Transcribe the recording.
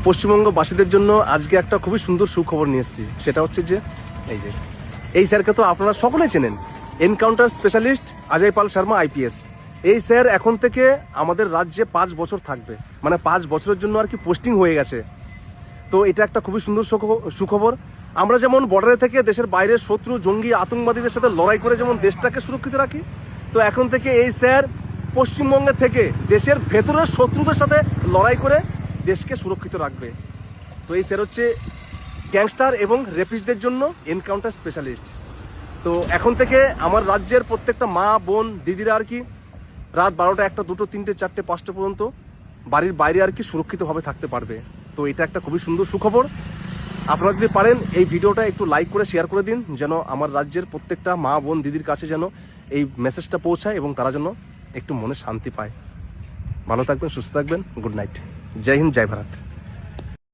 পশ্চিমবঙ্গবাসীদের জন্য আজকে একটা খুবই সুন্দর সুখবর নিয়ে এসেছি। সেটা হচ্ছে যে এই স্যারকে তো আপনারা সকলেই চেনেন, এনকাউন্টার স্পেশালিস্ট অজয় পাল শর্মা আইপিএস। এই স্যার এখন থেকে আমাদের রাজ্যে 5 বছর থাকবে, মানে 5 বছরের জন্য আর কি পোস্টিং হয়ে গেছে। তো এটা একটা খুবই সুন্দর সুখবর। আমরা যেমন বর্ডারে থেকে দেশের বাইরের শত্রু জঙ্গি আতঙ্কবাদীদের সাথে লড়াই করে যেমন দেশটাকে সুরক্ষিত রাখি, তো এখন থেকে এই স্যার পশ্চিমবঙ্গে থেকে দেশের ভেতরের শত্রুদের সাথে লড়াই করে দেশকে সুরক্ষিত রাখবে। তো এই স্যার হচ্ছে গ্যাংস্টার এবং রেপিস্টদের জন্য এনকাউন্টার স্পেশালিস্ট। তো এখন থেকে আমার রাজ্যের প্রত্যেকটা মা বোন দিদিরা আর কি রাত 12টা 1টা 2টো 3টে 4টে 5টা পর্যন্ত বাড়ির বাইরে আর কি সুরক্ষিতভাবে থাকতে পারবে। তো এটা একটা খুবই সুন্দর সুখবর। আপনারা যদি পারেন এই ভিডিওটা একটু লাইক করে শেয়ার করে দিন, যেন আমার রাজ্যের প্রত্যেকটা মা বোন দিদির কাছে যেন এই মেসেজটা পৌঁছায় এবং তারা যেন একটু মনে শান্তি পায়। ভালো থাকবেন, সুস্থ থাকবেন, গুড নাইট, জয় হিন্দ, জয় ভারত।